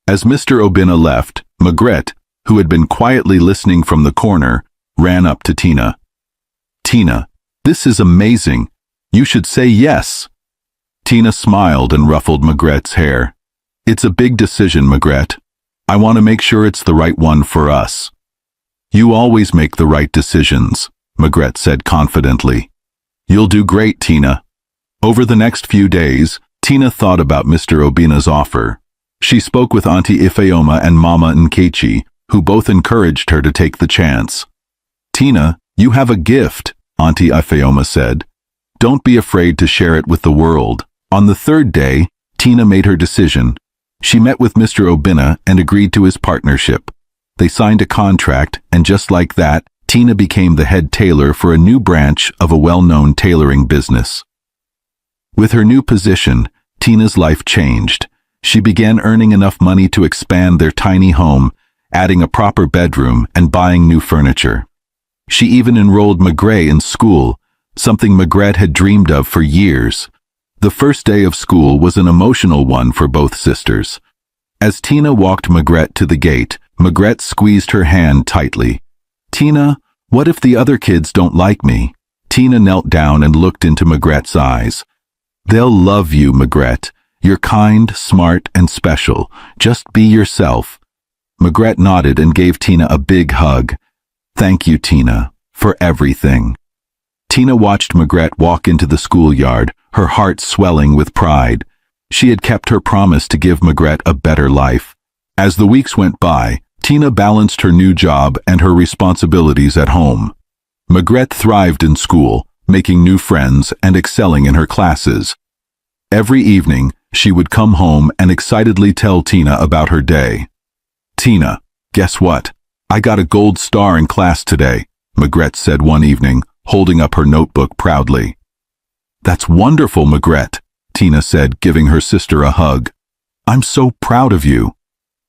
As Mr. Obina left, Maigret, who had been quietly listening from the corner, ran up to Tina. "Tina, this is amazing. You should say yes." Tina smiled and ruffled Maigret's hair. "It's a big decision, Maigret. I want to make sure it's the right one for us." "You always make the right decisions," Maigret said confidently. "You'll do great, Tina." Over the next few days, Tina thought about Mr. Obina's offer. She spoke with Auntie Ifeoma and Mama Nkechi, who both encouraged her to take the chance. "Tina, you have a gift," Auntie Ifeoma said. "Don't be afraid to share it with the world." On the third day, Tina made her decision. She met with Mr. Obina and agreed to his partnership. They signed a contract, and just like that, Tina became the head tailor for a new branch of a well-known tailoring business. With her new position, Tina's life changed. She began earning enough money to expand their tiny home, adding a proper bedroom and buying new furniture. She even enrolled Maigret in school, something Maigret had dreamed of for years. The first day of school was an emotional one for both sisters. As Tina walked Maigret to the gate, Maigret squeezed her hand tightly. "Tina, what if the other kids don't like me?" Tina knelt down and looked into Maigret's eyes. "They'll love you, Maigret. You're kind, smart, and special. Just be yourself." Maigret nodded and gave Tina a big hug. "Thank you, Tina, for everything." Tina watched Maigret walk into the schoolyard, her heart swelling with pride. She had kept her promise to give Maigret a better life. As the weeks went by, Tina balanced her new job and her responsibilities at home. Maigret thrived in school, making new friends and excelling in her classes. Every evening, she would come home and excitedly tell Tina about her day. "Tina, guess what? I got a gold star in class today," Maigret said one evening, holding up her notebook proudly. "That's wonderful, Maigret," Tina said, giving her sister a hug. "I'm so proud of you."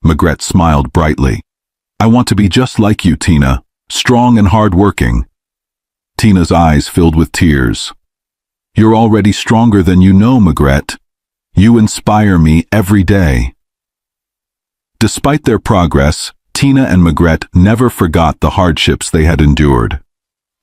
Maigret smiled brightly. "I want to be just like you, Tina, strong and hard-working." Tina's eyes filled with tears. "You're already stronger than you know, Maigret. You inspire me every day." Despite their progress, Tina and Maigret never forgot the hardships they had endured.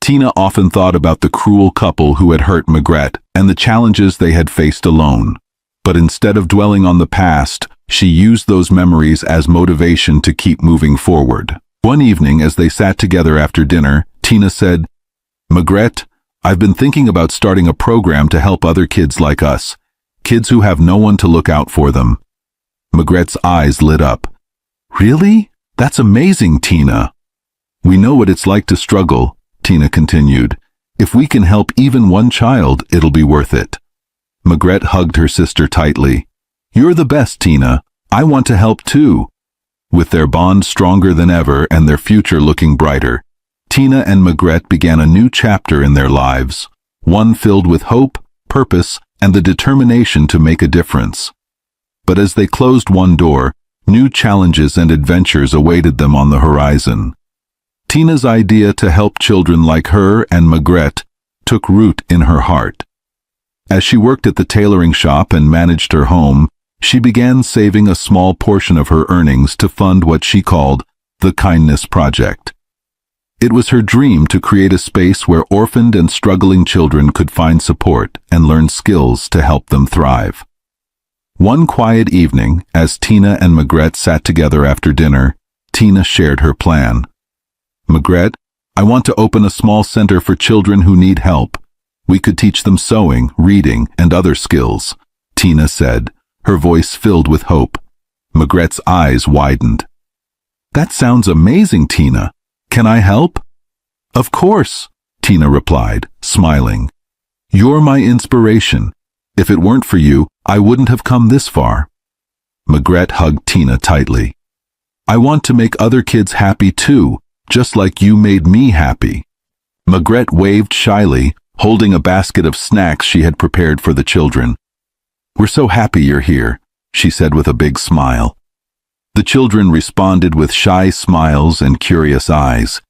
Tina often thought about the cruel couple who had hurt Maigret and the challenges they had faced alone. But instead of dwelling on the past, she used those memories as motivation to keep moving forward. One evening, as they sat together after dinner, Tina said, "Maigret, I've been thinking about starting a program to help other kids like us, kids who have no one to look out for them." Maigret's eyes lit up. "Really? That's amazing, Tina." "We know what it's like to struggle," Tina continued. "If we can help even one child, it'll be worth it." Maigret hugged her sister tightly. "You're the best, Tina. I want to help too." With their bond stronger than ever and their future looking brighter, Tina and Maigret began a new chapter in their lives, one filled with hope, purpose, and the determination to make a difference. But as they closed one door, new challenges and adventures awaited them on the horizon. Tina's idea to help children like her and Maigret took root in her heart. As she worked at the tailoring shop and managed her home, she began saving a small portion of her earnings to fund what she called the Kindness Project. It was her dream to create a space where orphaned and struggling children could find support and learn skills to help them thrive. One quiet evening, as Tina and Maigret sat together after dinner, Tina shared her plan. "Maigret, I want to open a small center for children who need help. We could teach them sewing, reading, and other skills," Tina said, her voice filled with hope. Maigret's eyes widened. "That sounds amazing, Tina. Can I help?" "Of course," Tina replied, smiling. "You're my inspiration. If it weren't for you, I wouldn't have come this far." Maigret hugged Tina tightly. "I want to make other kids happy too, just like you made me happy." Maigret waved shyly, holding a basket of snacks she had prepared for the children. "We're so happy you're here," she said with a big smile. The children responded with shy smiles and curious eyes.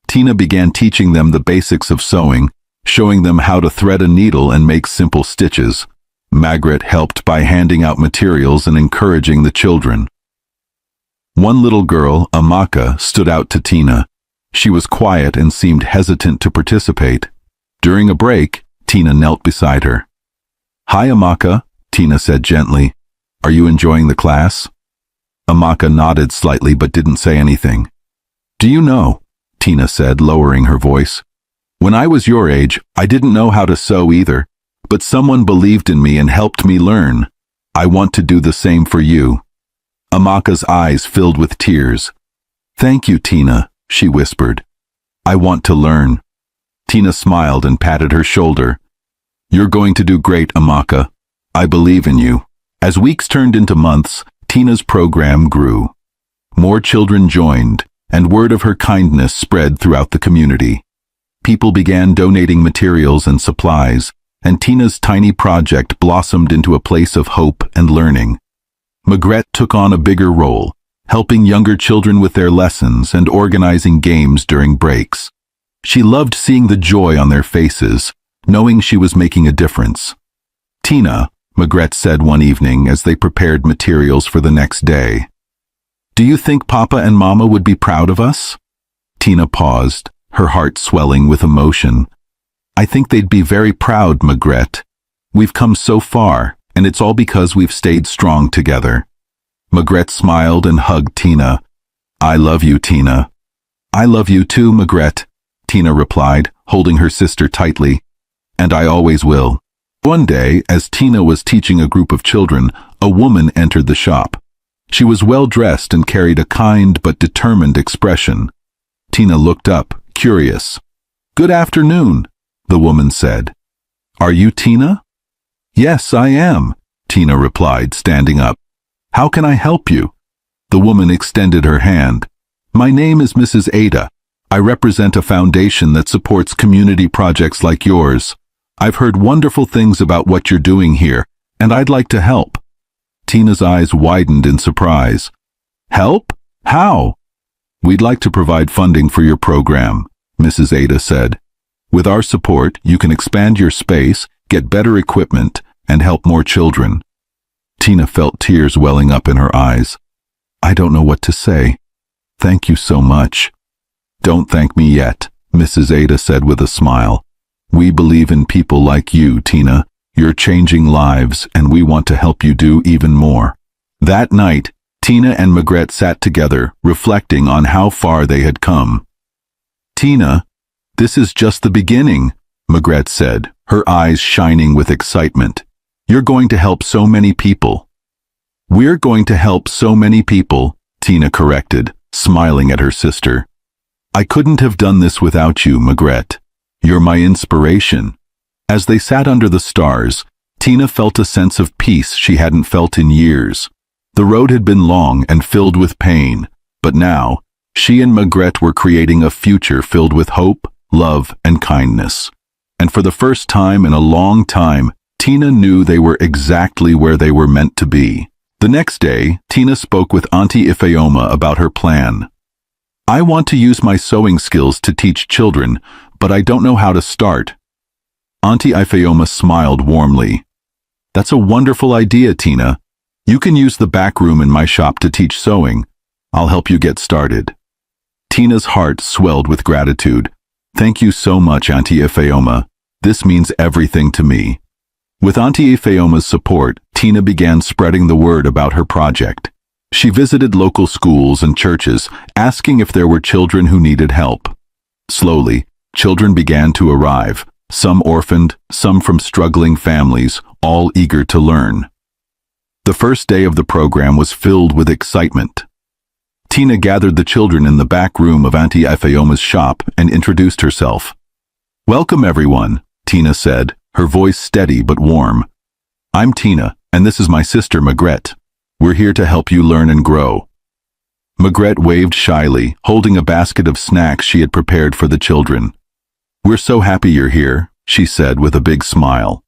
Tina began teaching them the basics of sewing, showing them how to thread a needle and make simple stitches. Maigret helped by handing out materials and encouraging the children. One little girl, Amaka, stood out to Tina. She was quiet and seemed hesitant to participate. During a break, Tina knelt beside her. "Hi, Amaka," Tina said gently. "Are you enjoying the class?" Amaka nodded slightly but didn't say anything. "Do you know," Tina said, lowering her voice, "when I was your age, I didn't know how to sew either, but someone believed in me and helped me learn. I want to do the same for you." Amaka's eyes filled with tears. "Thank you, Tina," she whispered. "I want to learn." Tina smiled and patted her shoulder. "You're going to do great, Amaka. I believe in you." As weeks turned into months, Tina's program grew. More children joined, and word of her kindness spread throughout the community. People began donating materials and supplies, and Tina's tiny project blossomed into a place of hope and learning. Magrette took on a bigger role, helping younger children with their lessons and organizing games during breaks. She loved seeing the joy on their faces, knowing she was making a difference. "Tina," Magrette said one evening as they prepared materials for the next day, "do you think Papa and Mama would be proud of us?" Tina paused, her heart swelling with emotion. "I think they'd be very proud, Magrette. We've come so far, and it's all because we've stayed strong together." Magrette smiled and hugged Tina. "I love you, Tina." "I love you too, Magrette," Tina replied, holding her sister tightly. "And I always will." One day, as Tina was teaching a group of children, a woman entered the shop. She was well dressed and carried a kind but determined expression. Tina looked up, curious. "Good afternoon," the woman said. "Are you Tina?" "Yes, I am," Tina replied, standing up. "How can I help you?" The woman extended her hand. "My name is Mrs. Ada. I represent a foundation that supports community projects like yours. I've heard wonderful things about what you're doing here, and I'd like to help." Tina's eyes widened in surprise. "Help? How?" "We'd like to provide funding for your program," Mrs. Ada said. "With our support, you can expand your space, get better equipment, and help more children." Tina felt tears welling up in her eyes. "I don't know what to say. Thank you so much." "Don't thank me yet," Mrs. Ada said with a smile. "We believe in people like you, Tina. You're changing lives, and we want to help you do even more." That night, Tina and Magrette sat together, reflecting on how far they had come. "Tina, this is just the beginning," Magrette said, her eyes shining with excitement. "You're going to help so many people." "We're going to help so many people," Tina corrected, smiling at her sister. "I couldn't have done this without you, Magrette. You're my inspiration." As they sat under the stars, Tina felt a sense of peace she hadn't felt in years. The road had been long and filled with pain, but now, she and Magrette were creating a future filled with hope, love, and kindness. And for the first time in a long time, Tina knew they were exactly where they were meant to be. The next day, Tina spoke with Auntie Ifeoma about her plan. "I want to use my sewing skills to teach children, but I don't know how to start." Auntie Ifeoma smiled warmly. "That's a wonderful idea, Tina. You can use the back room in my shop to teach sewing. I'll help you get started." Tina's heart swelled with gratitude. "Thank you so much, Auntie Ifeoma. This means everything to me." With Auntie Ifeoma's support, Tina began spreading the word about her project. She visited local schools and churches, asking if there were children who needed help. Slowly, children began to arrive, some orphaned, some from struggling families, all eager to learn. The first day of the program was filled with excitement. Tina gathered the children in the back room of Auntie Ifeoma's shop and introduced herself. "Welcome, everyone," Tina said, her voice steady but warm. "I'm Tina, and this is my sister Magrette. We're here to help you learn and grow." Magrette waved shyly, holding a basket of snacks she had prepared for the children. "We're so happy you're here," she said with a big smile.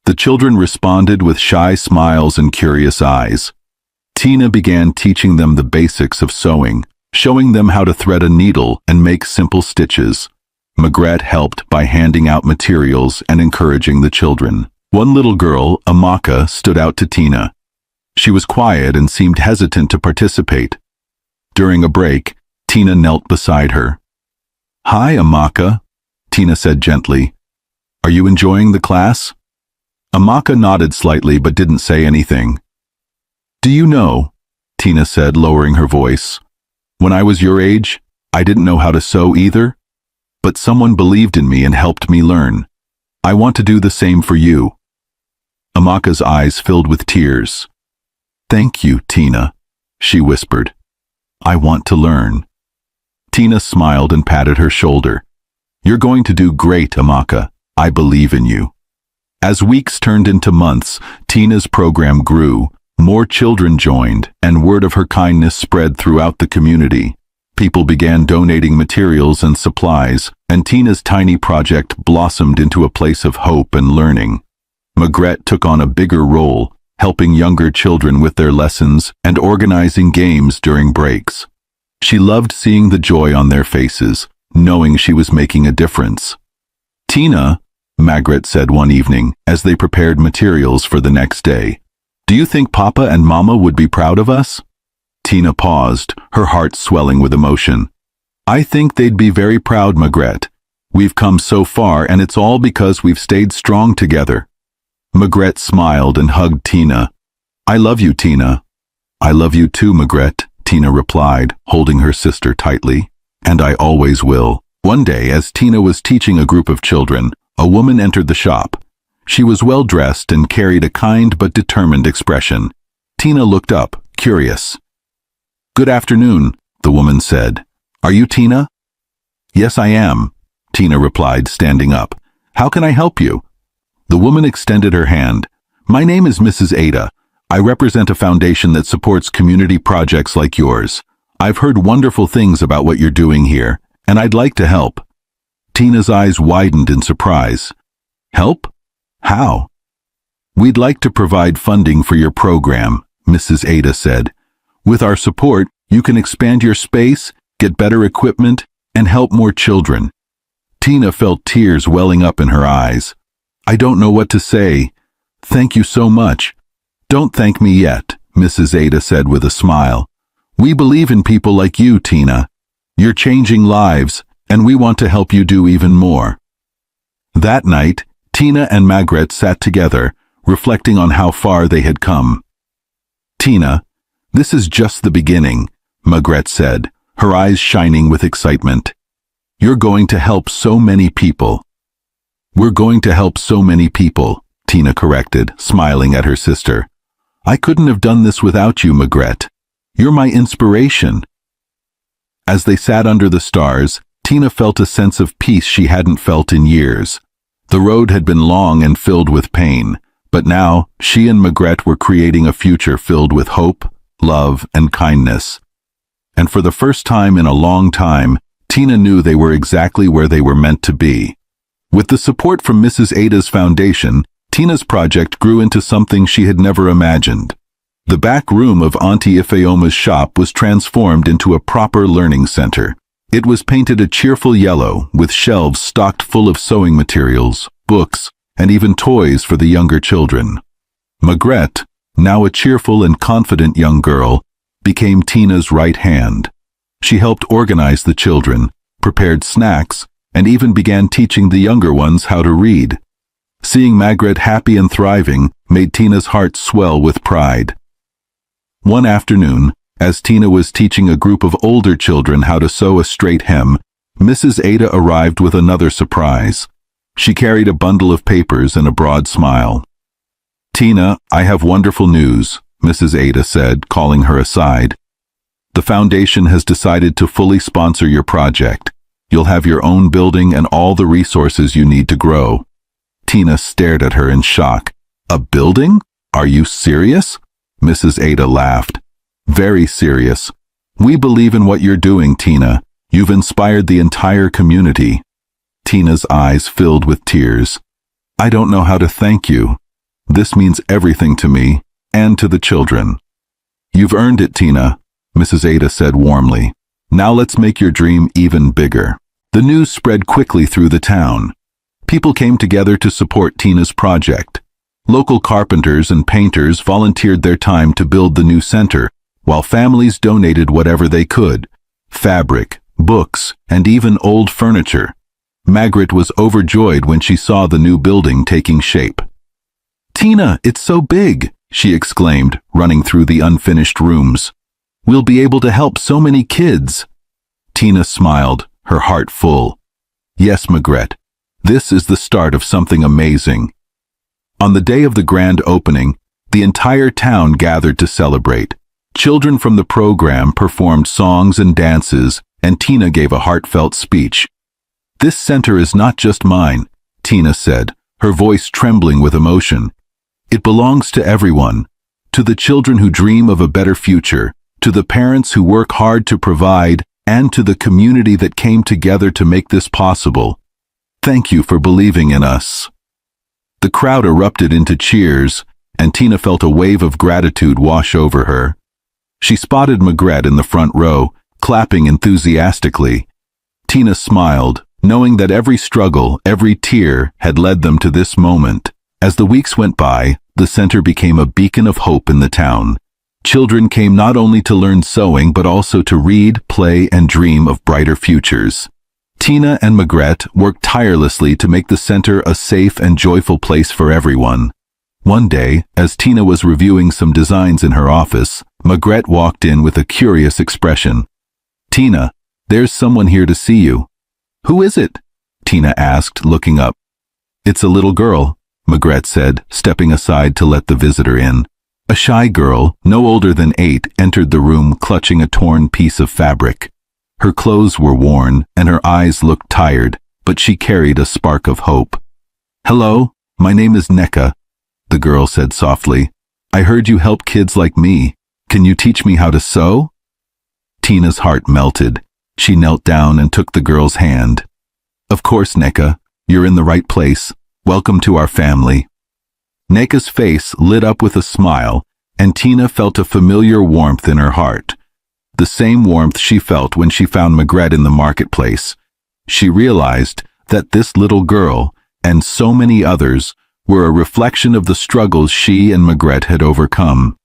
The children responded with shy smiles and curious eyes. Tina began teaching them the basics of sewing, showing them how to thread a needle and make simple stitches. Magrette helped by handing out materials and encouraging the children. One little girl, Amaka, stood out to Tina. She was quiet and seemed hesitant to participate. During a break, Tina knelt beside her. "Hi, Amaka," Tina said gently. "Are you enjoying the class?" Amaka nodded slightly but didn't say anything. "Do you know," Tina said, lowering her voice, "when I was your age, I didn't know how to sew either, but someone believed in me and helped me learn. I want to do the same for you." Amaka's eyes filled with tears. "Thank you, Tina," she whispered. "I want to learn." Tina smiled and patted her shoulder. "You're going to do great, Amaka. I believe in you." As weeks turned into months, Tina's program grew. More children joined, and word of her kindness spread throughout the community. People began donating materials and supplies, and Tina's tiny project blossomed into a place of hope and learning. Margaret took on a bigger role, helping younger children with their lessons and organizing games during breaks. She loved seeing the joy on their faces, knowing she was making a difference. "Tina," Margaret said one evening as they prepared materials for the next day, "do you think Papa and Mama would be proud of us?" Tina paused, her heart swelling with emotion. "I think they'd be very proud, Margaret. We've come so far, and it's all because we've stayed strong together." Margaret smiled and hugged Tina. "I love you, Tina." "I love you too, Margaret," Tina replied, holding her sister tightly. "And I always will." One day, as Tina was teaching a group of children, a woman entered the shop. She was well dressed and carried a kind but determined expression. Tina looked up, curious. "Good afternoon," the woman said. "Are you Tina?" "Yes, I am," Tina replied, standing up. "How can I help you?" The woman extended her hand. "My name is Mrs. Ada. I represent a foundation that supports community projects like yours. I've heard wonderful things about what you're doing here, and I'd like to help." Tina's eyes widened in surprise. "Help? How?" "We'd like to provide funding for your program," Mrs. Ada said. "With our support, you can expand your space, get better equipment, and help more children." Tina felt tears welling up in her eyes. "I don't know what to say. Thank you so much." "Don't thank me yet," Mrs. Ada said with a smile. "We believe in people like you, Tina. You're changing lives, and we want to help you do even more." That night, Tina and Margaret sat together, reflecting on how far they had come. "Tina, this is just the beginning," Margaret said, her eyes shining with excitement. "You're going to help so many people." "We're going to help so many people," Tina corrected, smiling at her sister. "I couldn't have done this without you, Margaret. You're my inspiration." As they sat under the stars, Tina felt a sense of peace she hadn't felt in years. The road had been long and filled with pain, but now she and Margaret were creating a future filled with hope, love, and kindness. And for the first time in a long time, Tina knew they were exactly where they were meant to be. With the support from Mrs. Ada's foundation, Tina's project grew into something she had never imagined. The back room of Auntie Ifeoma's shop was transformed into a proper learning center. It was painted a cheerful yellow, with shelves stocked full of sewing materials, books, and even toys for the younger children. Margaret, now a cheerful and confident young girl, became Tina's right hand. She helped organize the children, prepared snacks, and even began teaching the younger ones how to read. Seeing Margaret happy and thriving made Tina's heart swell with pride. One afternoon, as Tina was teaching a group of older children how to sew a straight hem, Mrs. Ada arrived with another surprise. She carried a bundle of papers and a broad smile. "Tina, I have wonderful news," Mrs. Ada said, calling her aside. "The foundation has decided to fully sponsor your project. You'll have your own building and all the resources you need to grow." Tina stared at her in shock. "A building? Are you serious?" Mrs. Ada laughed. "Very serious. We believe in what you're doing, Tina. You've inspired the entire community." Tina's eyes filled with tears. "I don't know how to thank you. This means everything to me, and to the children." "You've earned it, Tina," Mrs. Ada said warmly. "Now let's make your dream even bigger." The news spread quickly through the town. People came together to support Tina's project. Local carpenters and painters volunteered their time to build the new center, while families donated whatever they could: fabric, books, and even old furniture. Margaret was overjoyed when she saw the new building taking shape. "Tina, it's so big!" she exclaimed, running through the unfinished rooms. "We'll be able to help so many kids." Tina smiled, her heart full. "Yes, Margaret, this is the start of something amazing." On the day of the grand opening, the entire town gathered to celebrate. Children from the program performed songs and dances, and Tina gave a heartfelt speech. "This center is not just mine," Tina said, her voice trembling with emotion. "It belongs to everyone, to the children who dream of a better future, to the parents who work hard to provide, and to the community that came together to make this possible. Thank you for believing in us." The crowd erupted into cheers, and Tina felt a wave of gratitude wash over her. She spotted Margaret in the front row, clapping enthusiastically. Tina smiled, knowing that every struggle, every tear had led them to this moment. As the weeks went by, the center became a beacon of hope in the town. Children came not only to learn sewing but also to read, play, and dream of brighter futures. Tina and Margaret worked tirelessly to make the center a safe and joyful place for everyone. One day, as Tina was reviewing some designs in her office, Margaret walked in with a curious expression. "Tina, there's someone here to see you." "Who is it?" Tina asked, looking up. "It's a little girl," Margaret said, stepping aside to let the visitor in. A shy girl, no older than 8, entered the room clutching a torn piece of fabric. Her clothes were worn, and her eyes looked tired, but she carried a spark of hope. "Hello, my name is Neka," the girl said softly. "I heard you help kids like me. Can you teach me how to sew?" Tina's heart melted. She knelt down and took the girl's hand. "Of course, Neka, you're in the right place. Welcome to our family." Neka's face lit up with a smile, and Tina felt a familiar warmth in her heart. The same warmth she felt when she found Margaret in the marketplace. She realized that this little girl, and so many others, were a reflection of the struggles she and Margaret had overcome.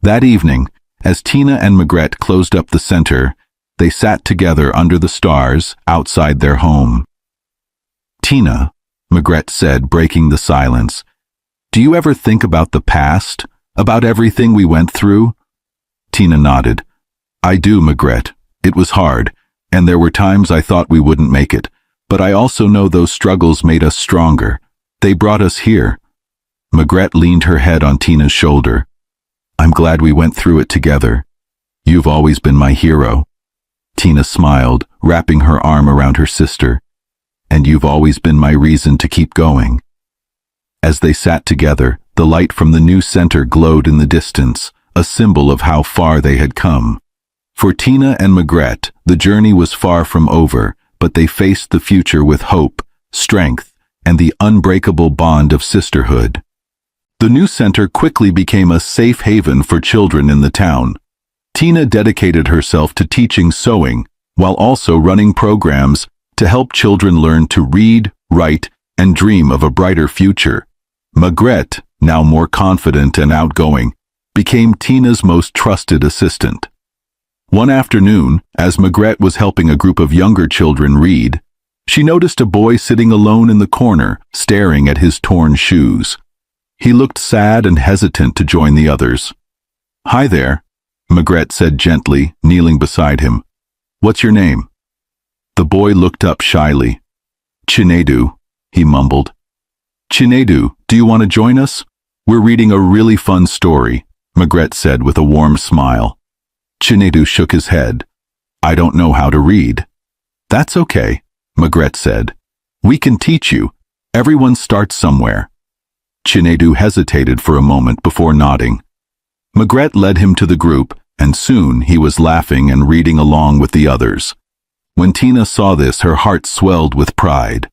That evening, as Tina and Margaret closed up the center, they sat together under the stars outside their home. "Tina," Margaret said, breaking the silence, "do you ever think about the past, about everything we went through?" Tina nodded. "I do, Margaret. It was hard, and there were times I thought we wouldn't make it, but I also know those struggles made us stronger. They brought us here." Margaret leaned her head on Tina's shoulder. "I'm glad we went through it together. You've always been my hero." Tina smiled, wrapping her arm around her sister. "And you've always been my reason to keep going." As they sat together, the light from the new center glowed in the distance, a symbol of how far they had come. For Tina and Margaret, the journey was far from over, but they faced the future with hope, strength, and the unbreakable bond of sisterhood. The new center quickly became a safe haven for children in the town. Tina dedicated herself to teaching sewing, while also running programs to help children learn to read, write, and dream of a brighter future. Margaret, now more confident and outgoing, became Tina's most trusted assistant. One afternoon, as Margaret was helping a group of younger children read, she noticed a boy sitting alone in the corner, staring at his torn shoes. He looked sad and hesitant to join the others. "Hi there," Margaret said gently, kneeling beside him. "What's your name?" The boy looked up shyly. "Chinedu," he mumbled. "Chinedu, do you want to join us? We're reading a really fun story," Margaret said with a warm smile. Chinedu shook his head. "I don't know how to read." "That's okay," Margaret said. "We can teach you. Everyone starts somewhere." Chinedu hesitated for a moment before nodding. Margaret led him to the group, and soon he was laughing and reading along with the others. When Tina saw this, her heart swelled with pride.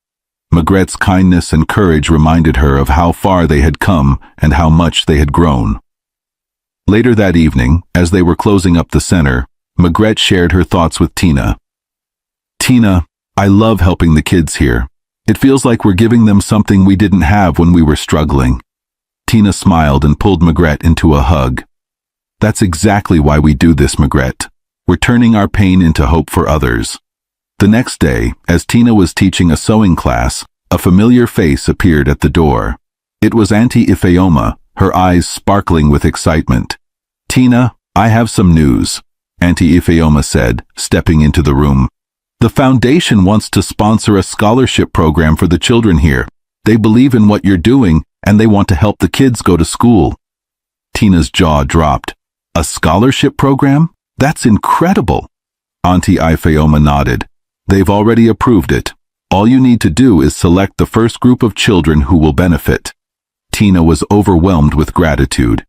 Margaret's kindness and courage reminded her of how far they had come and how much they had grown. Later that evening, as they were closing up the center, Margaret shared her thoughts with Tina. "Tina, I love helping the kids here. It feels like we're giving them something we didn't have when we were struggling." Tina smiled and pulled Margaret into a hug. That's exactly why we do this, Maigret. We're turning our pain into hope for others. The next day, as Tina was teaching a sewing class, a familiar face appeared at the door. It was Auntie Ifeoma, her eyes sparkling with excitement. "Tina, I have some news," Auntie Ifeoma said, stepping into the room. "The foundation wants to sponsor a scholarship program for the children here. They believe in what you're doing, and they want to help the kids go to school." Tina's jaw dropped. "A scholarship program? That's incredible." Auntie Ifeoma nodded. "They've already approved it. All you need to do is select the first group of children who will benefit." Tina was overwhelmed with gratitude.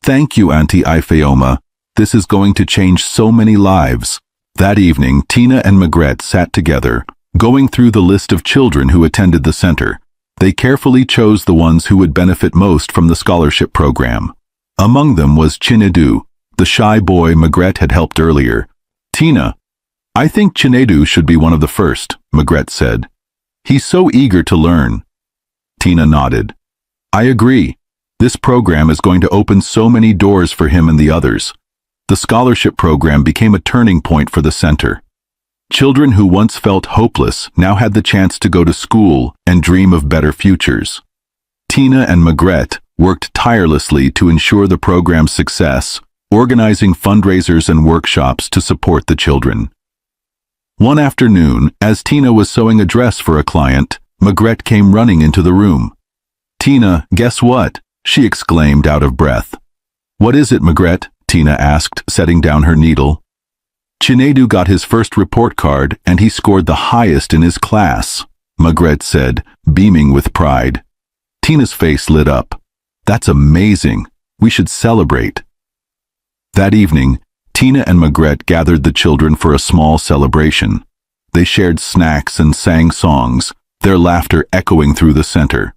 "Thank you, Auntie Ifeoma. This is going to change so many lives." That evening, Tina and Maigret sat together, going through the list of children who attended the center. They carefully chose the ones who would benefit most from the scholarship program. Among them was Chinedu, the shy boy Maigret had helped earlier. "Tina, I think Chinedu should be one of the first," Maigret said. "He's so eager to learn." Tina nodded. "I agree. This program is going to open so many doors for him and the others." The scholarship program became a turning point for the center. Children who once felt hopeless now had the chance to go to school and dream of better futures. Tina and Maigret worked tirelessly to ensure the program's success, organizing fundraisers and workshops to support the children. One afternoon, as Tina was sewing a dress for a client, Maigret came running into the room. "Tina, guess what?" she exclaimed out of breath. "What is it, Maigret?" Tina asked, setting down her needle. "Chinedu got his first report card and he scored the highest in his class," Maigret said, beaming with pride. Tina's face lit up. "That's amazing. We should celebrate." That evening, Tina and Maigret gathered the children for a small celebration. They shared snacks and sang songs, their laughter echoing through the center.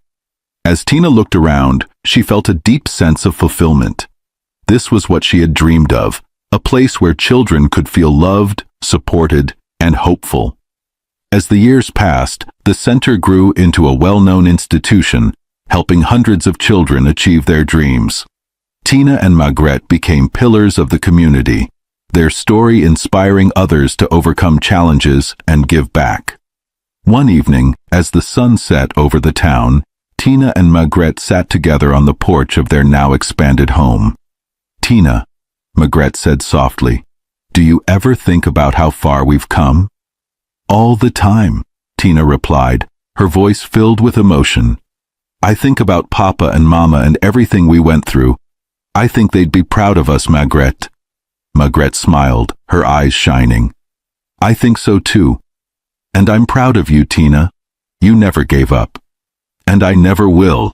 As Tina looked around, she felt a deep sense of fulfillment. This was what she had dreamed of, a place where children could feel loved, supported, and hopeful. As the years passed, the center grew into a well-known institution, helping hundreds of children achieve their dreams. Tina and Maigret became pillars of the community, their story inspiring others to overcome challenges and give back. One evening, as the sun set over the town, Tina and Maigret sat together on the porch of their now expanded home. "Tina," Maigret said softly, "do you ever think about how far we've come?" "All the time," Tina replied, her voice filled with emotion. "I think about Papa and Mama and everything we went through. I think they'd be proud of us, Maigret." Maigret smiled, her eyes shining. "I think so too. And I'm proud of you, Tina. You never gave up." "And I never will,"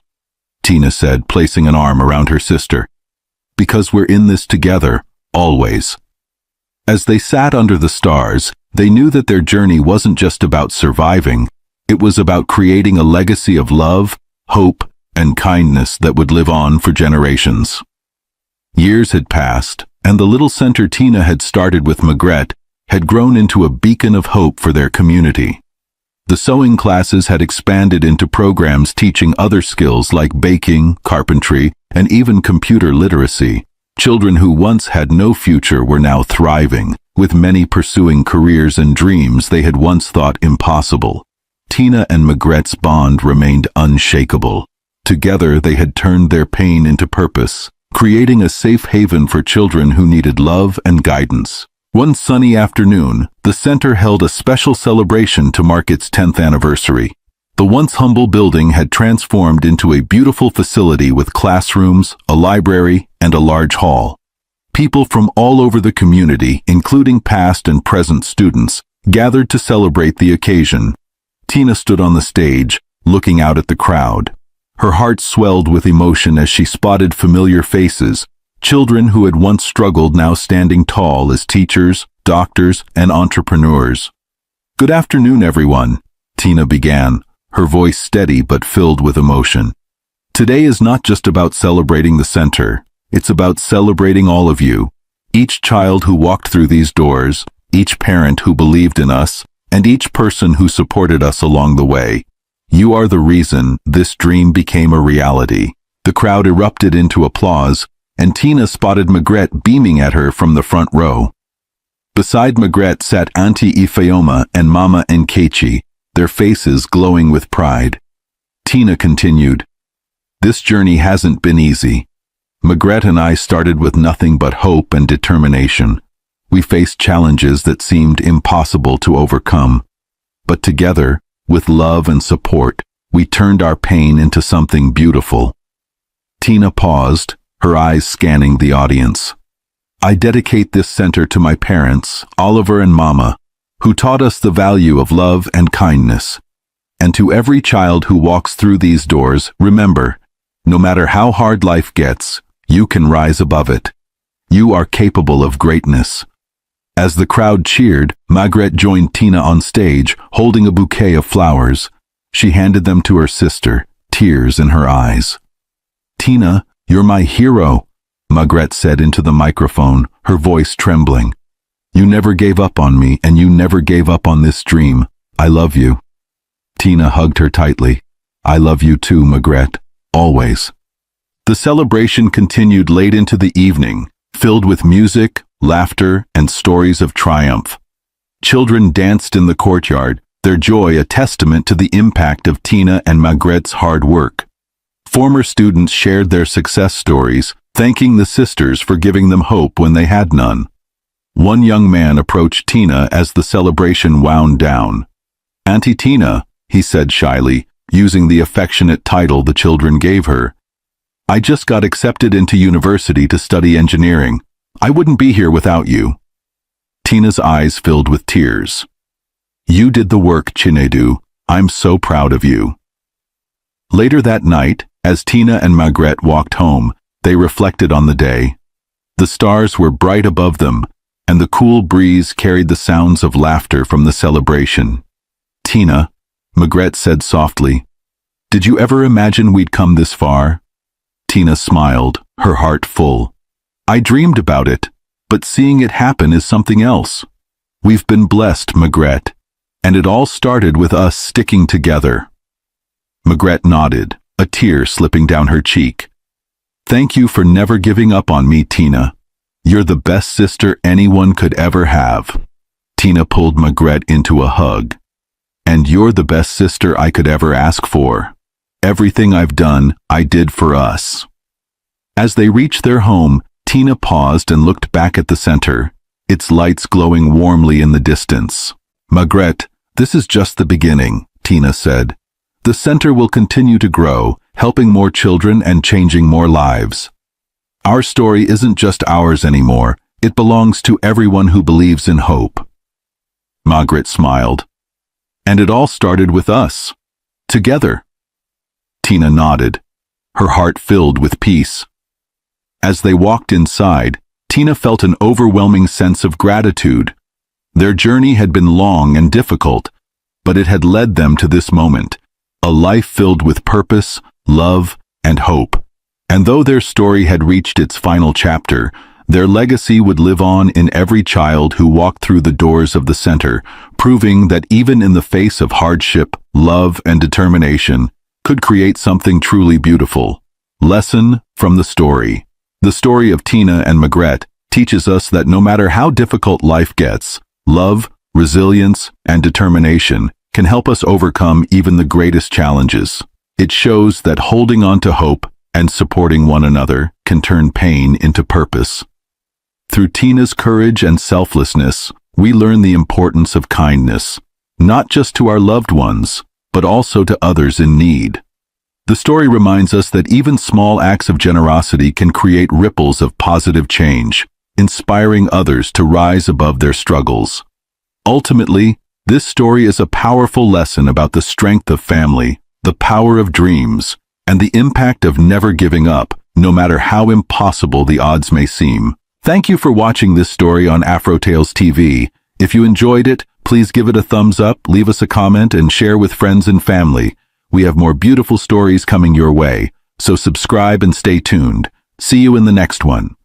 Tina said, placing an arm around her sister. "Because we're in this together, always." As they sat under the stars, they knew that their journey wasn't just about surviving. It was about creating a legacy of love, hope, and kindness that would live on for generations. Years had passed, and the little center Tina had started with Maigret had grown into a beacon of hope for their community. The sewing classes had expanded into programs teaching other skills like baking, carpentry, and even computer literacy. Children who once had no future were now thriving, with many pursuing careers and dreams they had once thought impossible. Tina and Maigret's bond remained unshakable. Together they had turned their pain into purpose, creating a safe haven for children who needed love and guidance. One sunny afternoon, the center held a special celebration to mark its 10th anniversary. The once humble building had transformed into a beautiful facility with classrooms, a library, and a large hall. People from all over the community, including past and present students, gathered to celebrate the occasion. Tina stood on the stage, looking out at the crowd. Her heart swelled with emotion as she spotted familiar faces, children who had once struggled now standing tall as teachers, doctors, and entrepreneurs. "Good afternoon, everyone," Tina began, her voice steady but filled with emotion. "Today is not just about celebrating the center. It's about celebrating all of you. Each child who walked through these doors, each parent who believed in us, and each person who supported us along the way. You are the reason this dream became a reality." The crowd erupted into applause, and Tina spotted Maigret beaming at her from the front row. Beside Maigret sat Auntie Ifeoma and Mama Nkechi, their faces glowing with pride. Tina continued, "This journey hasn't been easy. Maigret and I started with nothing but hope and determination. We faced challenges that seemed impossible to overcome. But together, with love and support, we turned our pain into something beautiful." Tina paused, her eyes scanning the audience. "I dedicate this center to my parents, Oliver and Mama, who taught us the value of love and kindness. And to every child who walks through these doors, remember, no matter how hard life gets, you can rise above it. You are capable of greatness." As the crowd cheered, Maigret joined Tina on stage, holding a bouquet of flowers. She handed them to her sister, tears in her eyes. "Tina, you're my hero," Maigret said into the microphone, her voice trembling. "You never gave up on me, and you never gave up on this dream. I love you." Tina hugged her tightly. "I love you too, Maigret, always." The celebration continued late into the evening, filled with music, laughter, and stories of triumph. Children danced in the courtyard, their joy a testament to the impact of Tina and Maigret's hard work. Former students shared their success stories, thanking the sisters for giving them hope when they had none. One young man approached Tina as the celebration wound down. "Auntie Tina," he said shyly, using the affectionate title the children gave her, "I just got accepted into university to study engineering. I wouldn't be here without you." Tina's eyes filled with tears. "You did the work, Chinedu. I'm so proud of you." Later that night, as Tina and Maigret walked home, they reflected on the day. The stars were bright above them, and the cool breeze carried the sounds of laughter from the celebration. "Tina," Maigret said softly, "did you ever imagine we'd come this far?" Tina smiled, her heart full. "I dreamed about it, but seeing it happen is something else. We've been blessed, Maigret, and it all started with us sticking together." Maigret nodded, a tear slipping down her cheek. "Thank you for never giving up on me, Tina. You're the best sister anyone could ever have." Tina pulled Maigret into a hug. "And you're the best sister I could ever ask for. Everything I've done, I did for us." As they reached their home, Tina paused and looked back at the center, its lights glowing warmly in the distance. "Maigret, this is just the beginning," Tina said. "The center will continue to grow, helping more children and changing more lives. Our story isn't just ours anymore, it belongs to everyone who believes in hope." Maigret smiled. "And it all started with us. Together." Tina nodded, her heart filled with peace. As they walked inside, Tina felt an overwhelming sense of gratitude. Their journey had been long and difficult, but it had led them to this moment, a life filled with purpose, love, and hope. And though their story had reached its final chapter, their legacy would live on in every child who walked through the doors of the center, proving that even in the face of hardship, love, and determination could create something truly beautiful. Lesson from the story. The story of Tina and Maigret teaches us that no matter how difficult life gets, love, resilience, and determination can help us overcome even the greatest challenges. It shows that holding on to hope and supporting one another can turn pain into purpose. Through Tina's courage and selflessness, we learn the importance of kindness, not just to our loved ones, but also to others in need. The story reminds us that even small acts of generosity can create ripples of positive change, inspiring others to rise above their struggles. Ultimately, this story is a powerful lesson about the strength of family, the power of dreams, and the impact of never giving up, no matter how impossible the odds may seem. Thank you for watching this story on AfroTales TV. If you enjoyed it, please give it a thumbs up, leave us a comment, and share with friends and family. We have more beautiful stories coming your way, so subscribe and stay tuned. See you in the next one.